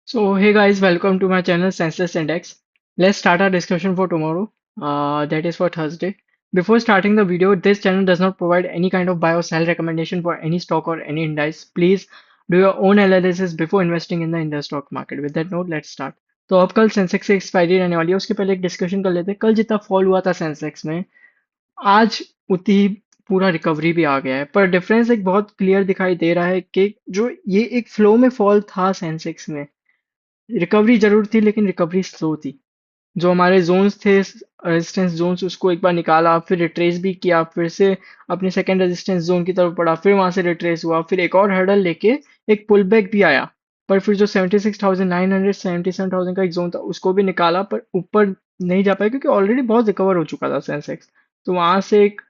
So, hey guys, welcome to my channel Senseless Index. Let's start our discussion for tomorrow. That is for Thursday. Before starting the video, this channel does not provide any kind of buy or sell recommendation for any stock or any index. Please do your own analysis before investing in the Indian stock market. With that note, let's start. तो अब कल Sensex की expiry रहने वाली है उसके पहले एक डिस्कशन कर लेते हैं कल जितना फॉल हुआ था सेंसेक्स में आज उतनी ही पूरा रिकवरी भी आ गया है पर डिफरेंस एक बहुत क्लियर दिखाई दे रहा है कि जो ये एक फ्लो में फॉल था सेंसेक्स में रिकवरी जरूर थी लेकिन रिकवरी स्लो थी जो हमारे जोन्स थे रेजिस्टेंस जोन्स उसको एक बार निकाला फिर रिट्रेस भी किया फिर से अपने सेकंड रेजिस्टेंस जोन की तरफ बढ़ा फिर वहां से रिट्रेस हुआ फिर एक और हर्डल लेके एक पुल बैक भी आया पर फिर जो 76,900 77,000 का एक जोन था उसको भी निकाला पर ऊपर नहीं जा पाया क्योंकि ऑलरेडी बहुत रिकवर हो चुका था सेंसेक्स तो वहां से एक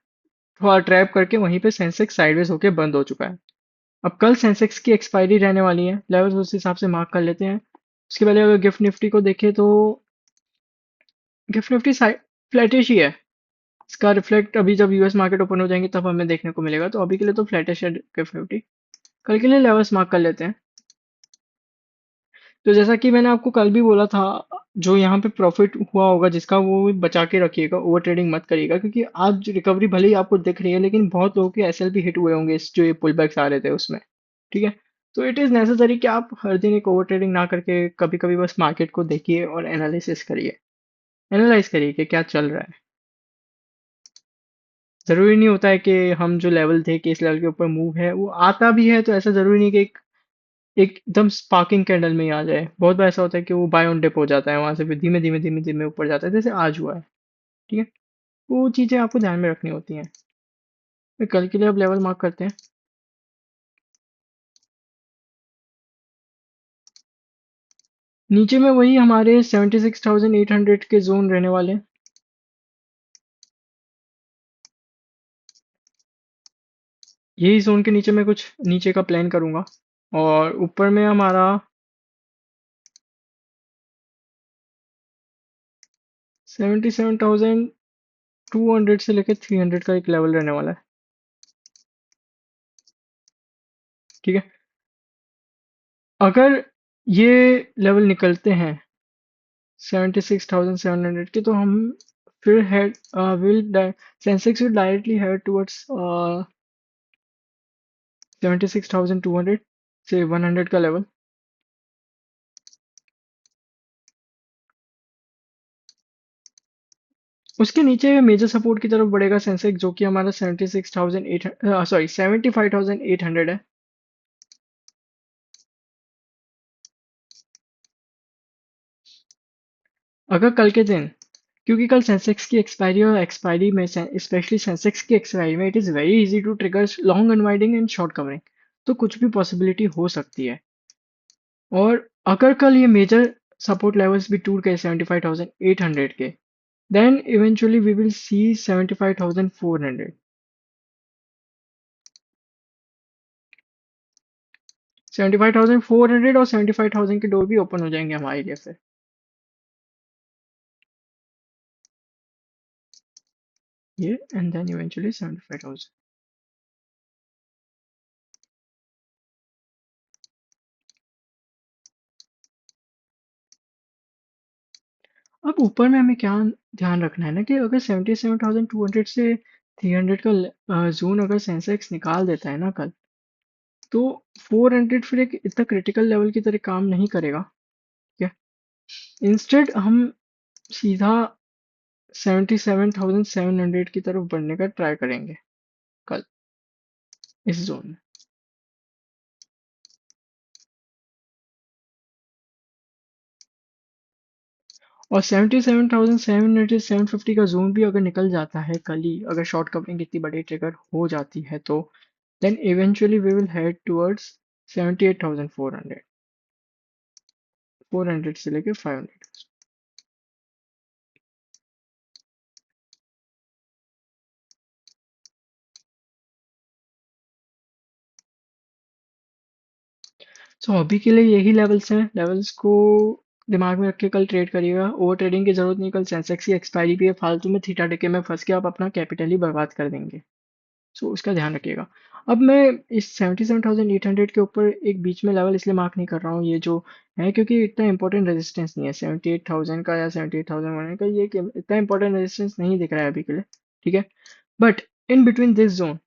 थोड़ा ट्रैप करके वहीं पे सेंसेक्स साइडवेज होके बंद हो चुका है अब कल सेंसेक्स की एक्सपायरी रहने वाली है लेवल्स उस हिसाब से मार्क कर लेते हैं उसके पहले अगर गिफ्ट निफ्टी को देखें तो गिफ्ट निफ्टी फ्लैटिश ही है इसका रिफ्लेक्ट अभी जब यूएस मार्केट ओपन हो जाएंगे तब हमें देखने को मिलेगा तो अभी के लिए तो फ्लैटिश है गिफ्ट निफ्टी कल के लिए लेवल्स मार्क कर लेते हैं तो जैसा कि मैंने आपको कल भी बोला था जो यहाँ पे प्रॉफिट हुआ होगा जिसका वो बचा के रखिएगा ओवर ट्रेडिंग मत करिएगा क्योंकि आज रिकवरी भले ही आपको दिख रही है लेकिन बहुत लोगों के एसएल भी हिट हुए होंगे इस जो ये पुल बैक्स आ रहे थे उसमें ठीक है तो इट इज़ नेसेसरी कि आप हर दिन एक ओवर ट्रेडिंग ना करके कभी कभी बस मार्केट को देखिए और एनालिसिस करिए एनालाइज करिए कि क्या चल रहा है ज़रूरी नहीं होता है कि हम जो लेवल थे कि इस लेवल के ऊपर मूव है वो आता भी है तो ऐसा ज़रूरी नहीं कि एकदम स्पार्किंग कैंडल में ही आ जाए बहुत बार ऐसा होता है कि वो बाय ऑन डिप हो जाता है वहां से फिर धीमे धीमे धीमे धीमे ऊपर जाता है जैसे आज हुआ है ठीक है वो चीज़ें आपको ध्यान में रखनी होती हैं फिर कल के लिए अब लेवल मार्क करते हैं नीचे में वही हमारे 76,800 के जोन रहने वाले हैं यही जोन के नीचे मैं कुछ नीचे का प्लान करूंगा और ऊपर में हमारा 77,200 से लेकर 300 का एक लेवल रहने वाला है ठीक है अगर ये लेवल निकलते हैं 76,700 के तो हम फिर head will Sensex will directly head towards 76,200 से 100 का लेवल उसके नीचे मेजर सपोर्ट की तरफ बढ़ेगा सेंसेक्स जो कि हमारा 76,800 सॉरी 75,800 है अगर कल के दिन क्योंकि कल सेंसेक्स की एक्सपायरी और एक्सपायरी में स्पेशली सेंसेक्स की एक्सपायरी में it is very easy to trigger long unwinding and short covering तो कुछ भी पॉसिबिलिटी हो सकती है और अगर कल ये मेजर सपोर्ट लेवल्स भी टूट गए 75,800 के then eventually we will see 75,400 75,400 और 75,000 के डोर भी ओपन हो जाएंगे हमारे लिए फिर ये एंड देन इवेंचुअली 75,000 अब ऊपर में हमें क्या ध्यान रखना है ना कि अगर 77,200 से 300 का जोन अगर सेंसेक्स निकाल देता है ना कल तो 400 फिर एक इतना क्रिटिकल लेवल की तरह काम नहीं करेगा ठीक है इंस्टेड हम सीधा 77,700 की तरफ बढ़ने का ट्राई करेंगे कल इस जोन में और 77,700 से 750 का जोन भी अगर निकल जाता है कल ही अगर शॉर्ट कवरिंग इतनी बड़ी ट्रिगर हो जाती है तो then eventually we will head towards 78,400 400 से लेके 500 सो अभी के लिए यही लेवल्स हैं लेवल्स को दिमाग में रख के कल ट्रेड करिएगा ओवर ट्रेडिंग की जरूरत नहीं कल सेंसेक्स की एक्सपायरी भी है फालतू में थीटा टिके में फंस के आप अपना कैपिटल ही बर्बाद कर देंगे सो उसका ध्यान रखिएगा अब मैं इस 77,800 के ऊपर एक बीच में लेवल इसलिए मार्क नहीं कर रहा हूँ ये जो है, क्योंकि इतना इंपॉर्टेंट रेजिस्टेंस नहीं है 78,000 का या 78,100 का, ये इतना इंपॉर्टेंट रेजिस्टेंस नहीं दिख रहा है अभी के लिए, ठीक है। But in between this zone,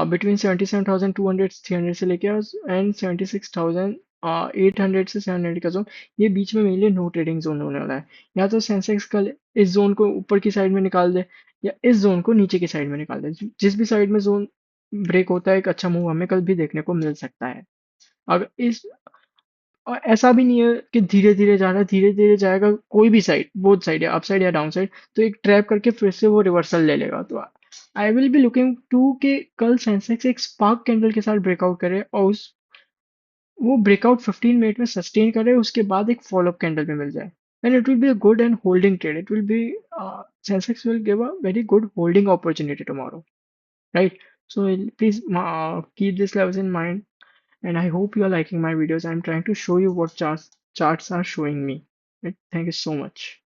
between 77,200 300 से लेके एंड 76,800 से 700 का जोन, ये बीच में मेनली नो ट्रेडिंग जोन होने वाला है। या तो सेंसेक्स कल इस जोन को ऊपर की साइड में निकाल दे, या इस जोन को नीचे की साइड में निकाल दे। जिस भी साइड में जोन ब्रेक होता है, एक अच्छा मूव हमें कल भी देखने को मिल सकता है। अगर इस और ऐसा भी नहीं है कि धीरे धीरे जा रहा है, धीरे धीरे जाएगा कोई भी साइड, बोथ साइड या अप साइड या डाउन साइड, तो एक ट्रैप करके फिर से वो रिवर्सल ले लेगा। तो I will be looking to कि कल सेंसेक्स एक स्पार्क कैंडल के साथ ब्रेकआउट करे और उस वो ब्रेकआउट 15 मिनट में सस्टेन करे, उसके बाद एक फॉलोअप कैंडल में मिल जाए, then it will be a good and holding trade. It will be Sensex will give a very good holding opportunity tomorrow, right? So please keep this levels in mind, and I hope you are liking my videos. I'm trying to show you what charts are showing me. Right? Thank you so much.